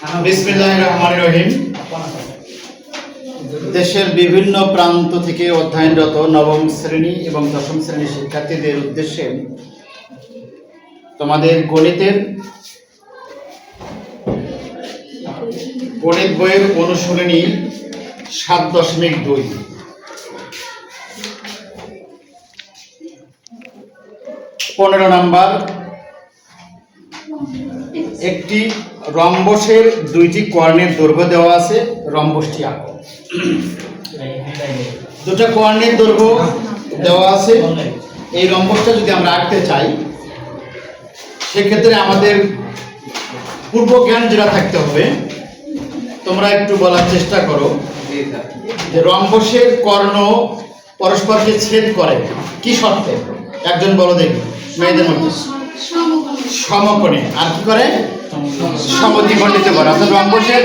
বিসমিল্লাহির রহমানির রহিম। দেশের বিভিন্ন প্রান্ত থেকে অধ্যয়নরত নবম শ্রেণী এবং দশম শ্রেণীর শিক্ষার্থীদের উদ্দেশ্যে তোমাদের গণিত বইয়ের অনুশীলনী 7.2 15 নম্বর। একটি রম্বসের দুইটি কর্ণের দৈর্ঘ্য দেওয়া আছে, রম্বসটি আঁকো। দুটো কর্ণের দৈর্ঘ্য দেওয়া আছে, এই রম্বসটা যদি আমরা আঁকতে চাই সেক্ষেত্রে আমাদের পূর্ব জ্ঞান যেটা থাকতে হবে, তোমরা একটু বলার চেষ্টা করো যে রম্বসের কর্ণ পরস্পরকে ছেদ করে কি শর্তে? একজন বলো দেখি মেয়েদের মধ্যে। সমকোণে। আর কি করে? সমদ্বিখণ্ডিত করে। অর্থাৎ রম্বসের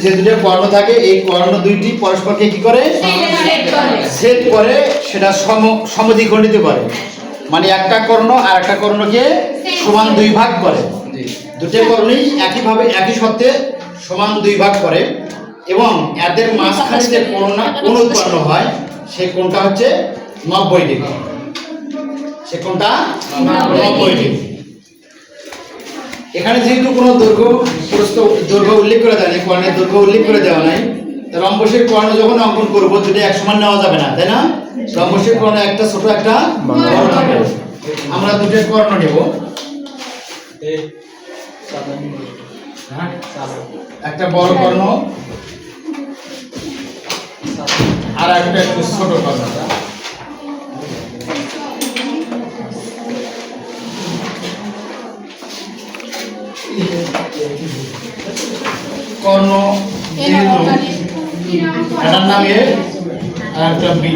যে দুটো কর্ণ থাকে, এই কর্ণ দুইটি পরস্পরকে কি করে? ছেদ করে, সেটা সমদ্বিখণ্ডিত করে। মানে একটা কর্ণ আর একটা কর্ণকে সমান দুই ভাগ করে। দুটো কর্ণই একইভাবে একই শর্তে সমান দুই ভাগ করে এবং এদের মাঝখানে যে কোণ উৎপন্ন হয় সেই কোণটা হচ্ছে 90 ডিগ্রি। সে কোণটা 90 ডিগ্রি। এখানে যেহেতু কোনো দৈর্ঘ্য উল্লেখ করে দেয়নি, কর্ণের দৈর্ঘ্য উল্লেখ করে দেওয়া নাই, রম্বসের কর্ণ যখন অঙ্কন করবো দুটো এক সমান নেওয়া যাবে না, তাই না? রম্বসের কর্ণ একটা ছোট একটা বড় থাকে। আমরা দুটো কর্ণ নেব, একটা বড় কর্ণ আর একটা একটু ছোট কর্ণ। কর্ণ এটার নাম এ আর একটা বি।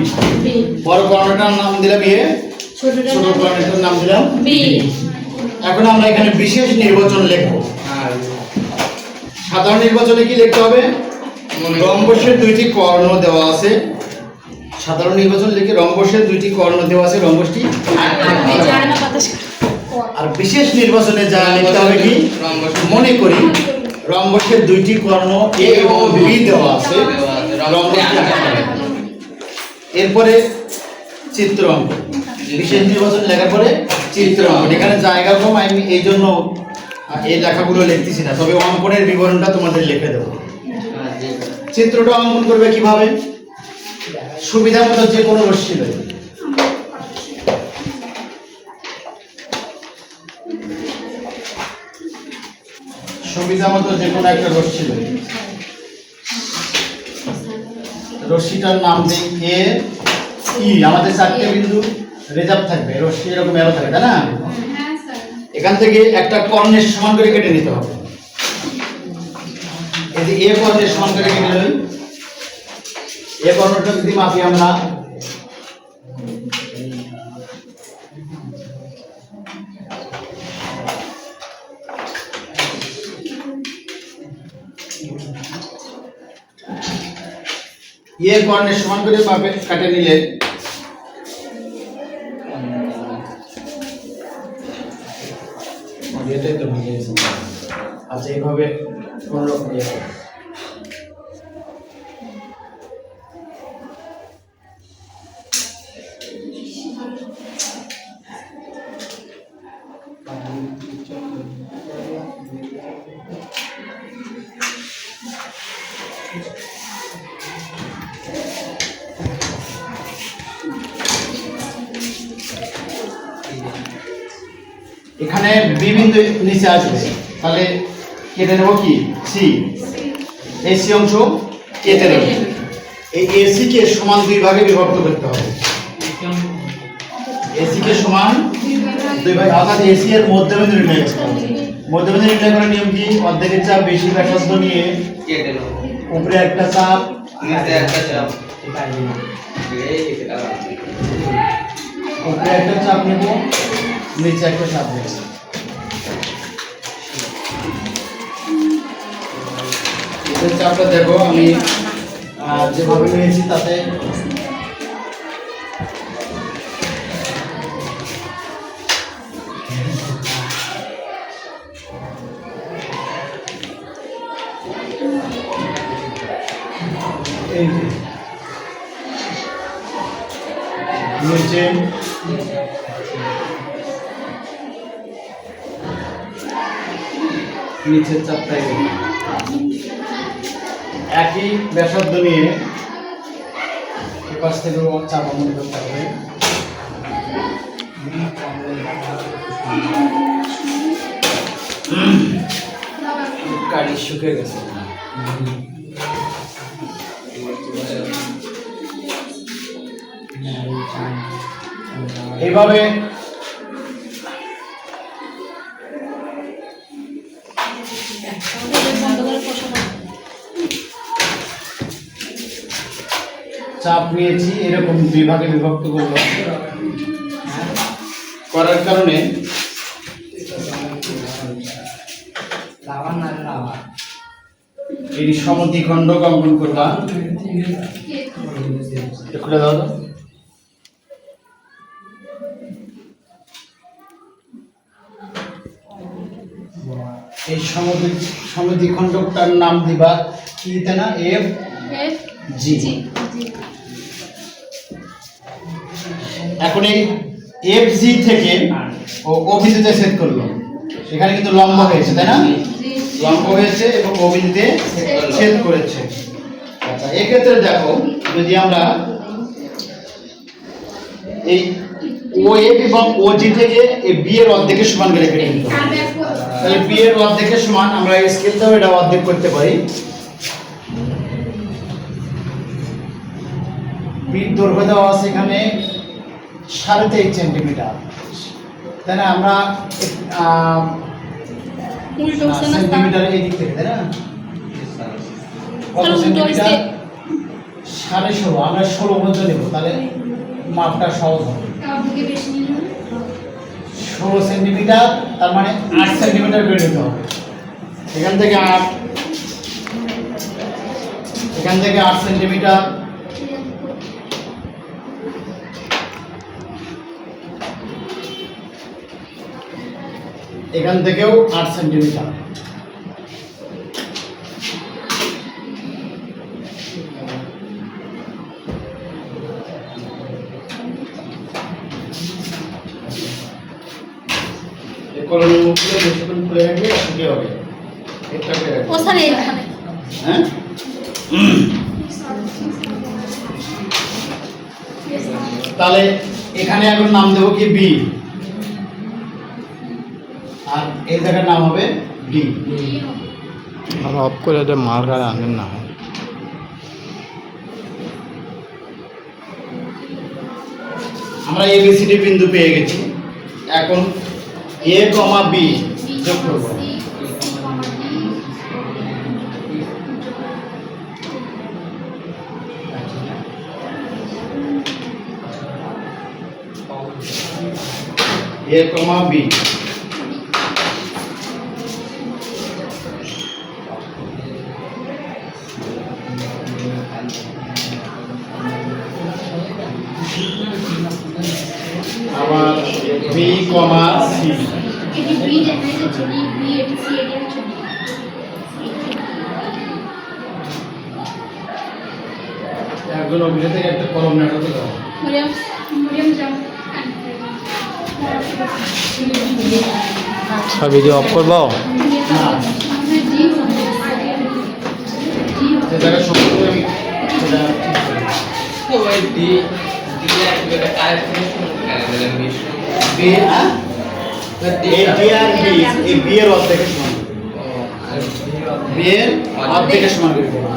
বড় কর্ণটার নাম দিলাম এ, ছোট কর্ণটার নাম দিলাম বি। এখন আমরা এখানে বিশেষ নির্বাচন লিখব। সাধারণ নির্বাচনে কি লিখতে হবে? রম্বসের দুইটি কর্ণ দেওয়া আছে। সাধারণ নির্বাচন লিখে রম্বসের দুইটি কর্ণ দেওয়া আছে, রম্বসটি। আর বিশেষ নির্বাচনে যা লিখতে হবে কি? মনে করি রম্বসের দুইটি কর্ণ এ এবং বি দেওয়া আছে, এরপরে চিত্র অঙ্কন। বিশেষ নির্বাচন লেখার পরে চিত্র অঙ্কন। এখানে জায়গা কম, আমি এই জন্য এই লেখাগুলো লিখতেছি না, তবে অঙ্কনের বিবরণটা তোমাদের লিখে দেবো। চিত্রটা অঙ্কন করবে কিভাবে? সুবিধা মতো যে কোনো রশ্মি লই, সুবিধা মতো যে কোনো একটা রশ্মি লই। রশ্মিটার নাম দিই এ ই। আমাদের 4টে বিন্দু রিজার্ভ থাকবে, রশ্মি এরকম এরো থাকে, তাই না? এখান থেকে একটা কর্ণের সমান করে কেটে নিতে হবে। এই যে এ কর্ণের সমান করে কেটে নিই। এ কর্ণটা যদি মাপি আমরা, এ কর্ণের সমান করে মাপে কাটে নিলে এটাই তো ভেঙে গেছে। আচ্ছা, এইভাবে কোন রকম এখানে বি বিন্দু নিচে আসবে, তাহলে কেটে নেব কি? সি। এই সি অংশ কেটে নেব। এই এসি কে সমান দুই ভাগে বিভক্ত করতে হবে। এসি কে সমান দুই ভাগে, অর্থাৎ এসি এর মধ্যবিন্দু নির্ণয় করতে হবে। মধ্যবিন্দু নির্ণয় করার নিয়ম কি? অর্ধেকের চাপ বেশি ব্যাসার্ধ নিয়ে কেটে নেব। উপরে একটা চাপ, নিচে একটা চাপ, উপরে একটা চাপ নেব, নিচে একটা চাপ নেব। এর চাপটা দেখো আমি যেভাবে নিয়েছি তাতে নিচে নিচের চাপটাই একই ব্যাসার্ধ নিয়ে এপাশ থেকে চাপ বন্ধ করতে হবে। কালি শুকিয়ে গেছে। এইভাবে চাপ নিয়েছি, এরকম দুই ভাগে বিভক্ত করলো। করার কারণে এই সমদ্বিখণ্ডক অঙ্কন করবা। খুলে দাও তো। এই সমদ্বিখণ্ডকটার নাম দিবা কি দিতে না, এফ জি। এখন এই এফ জি থেকে ও অভিজিতে ছেদ করলো, সেখানে কিন্তু লম্ব হয়েছে, তাই না? লম্ব হয়েছে এবং অভিজিতে ছেদ করেছে। আচ্ছা, এক্ষেত্রে দেখো, যদি আমরা এই ও এফ এবং ও জি থেকে এই বি এর অর্ধেকের সমান করে কেটে নিতে হবে। তাহলে বি এর অর্ধেকের সমান আমরা এই স্কেলটাও এটা অর্ধেক করতে পারি। বির দৈর্ঘ্য দেওয়া আছে এখানে 23.5 সেন্টিমিটার, তাই না? আমরা সেন্টিমিটার এই দিক থেকে, তাই না? কত সেন্টিমিটার? 16.5। আমরা 16 পর্যন্ত নেব, তাহলে মাপটা সহজ হবে। 16 সেন্টিমিটার, তার মানে 8 সেন্টিমিটার বের হতে হবে। এখান থেকে 8 সেন্টিমিটার, এখান থেকেও 8 সেন্টিমিটার। কলমের মুখগুলো বেশিক্ষণ খুলে রাখলে কি হবে? এটা করে রাখবে। ও স্যার এইখানে। হ্যাঁ, তাহলে এখানে এখন নাম দেবো কি, বি, আর এই জায়গার নাম হবে ডি। আর অফ করে দে, মার্কার আনেন না। আমরা এবিসিডি বিন্দু পেয়ে গেছি। এখন এ কমা বি যোগ করব। এ কমা বি, আবার বি কমা সি। একজন অভিনেতা থেকে একটা কলম নাটক দাও। ভিডিও অফ করবো। যে জায়গায় সম্পর্ক আমি সেটা বি, হ্যাঁ, এই ডি আর বি, এই বি এর অর্ধেকের সমান, বি এর অর্ধেকের সমান করে দেবো।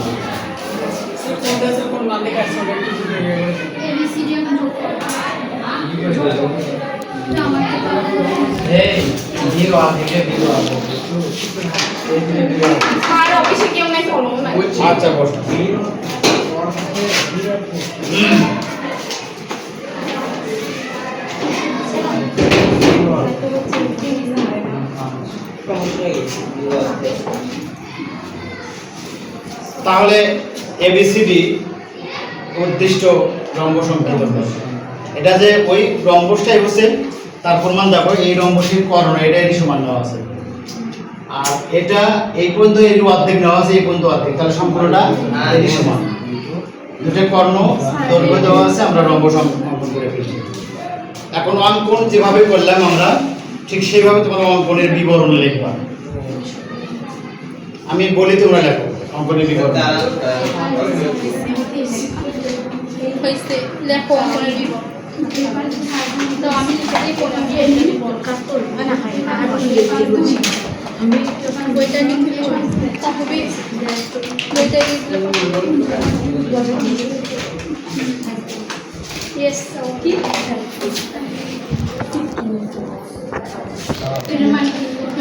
আচ্ছা, বস। তাহলে এবিসিডি উদ্দিষ্ট রম্ব সংকেত। এটা যে ওই রম্বসটাই হচ্ছে তার প্রমাণ দেখো, এই রম্বসের কর্ণ এটা এরই সমান নেওয়া আছে, আর এটা এই পর্যন্ত এর অর্ধেক নেওয়া আছে, এই পর্যন্ত অর্ধেক, তাহলে সম্পূর্ণটা এরই সমান। দুটো কর্ণ দৈর্ঘ্য দেওয়া আছে, আমরা রম্বস অঙ্কন করে ফেলছি। এখন অঙ্কন যেভাবে করলাম আমরা ঠিক সেইভাবে তোমরা অঙ্কনের বিবরণ লিখবা। আমি বলি তোমরা লেখো অঙ্কনের বিবরণ। হয়েছে লেখো অঙ্কনের বিবরণ। তো আমি লিখে বইটা লিখলে হবে, বইটা লিখলে ইয়েস কি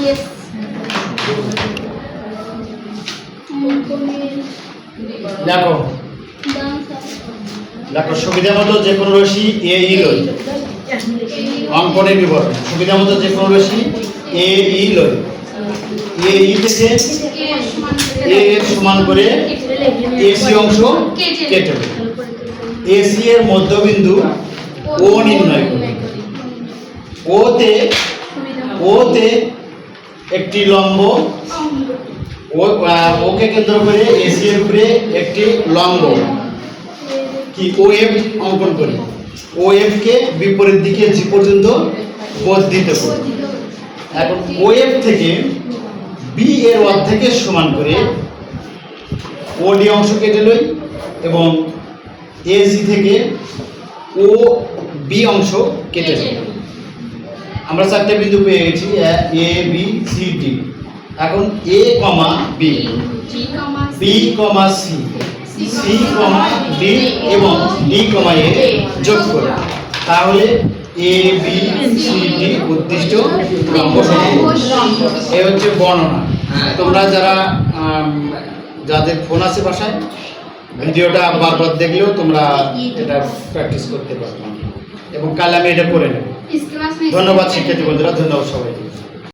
ইয়েস দেখো দেখো সুবিধা মতো যে কোনো রশি এ ই লই। অঙ্কনের বিবরণ সুবিধা মতো যে কোনো রশি এ ই লই। এ ই থেকে এ এর সমান করে এসি অংশ কেটে দেব। এসি এর মধ্যবিন্দু ও নির্ণয় করি। ওতে একটি লম্ব, ওকে কেন্দ্র করে এসি এর উপরে একটি লম্ব কি ওএফ অঙ্কন করি। ওএফ কে বিপরীত দিকে জি পর্যন্ত বর্ধিত করি। এখন ওএফ থেকে বি এর অর্ধেকের সমান করে ওডি অংশ কেটে লই এবং এসি থেকে ও বি অংশ কেটে লই। আমরা চারটে বিন্দু পেয়ে গেছি, এ বি সি ডি। এখন A comma B, B comma C, C comma D এবং ডি কমা এ যোগ করে তাহলে এ বি সি ডি উদ্দিষ্ট লম্ব সমকোণ। এই হচ্ছে বর্ণনা। তোমরা যারা যাদের ফোন আছে বাসায় ভিডিওটা বারবার দেখলেও তোমরা এটা প্র্যাকটিস করতে পারবে এবং কাল আমি এটা করে নেব। ধন্যবাদ শিক্ষার্থী বন্ধুরা, ধন্যবাদ সবাইকে।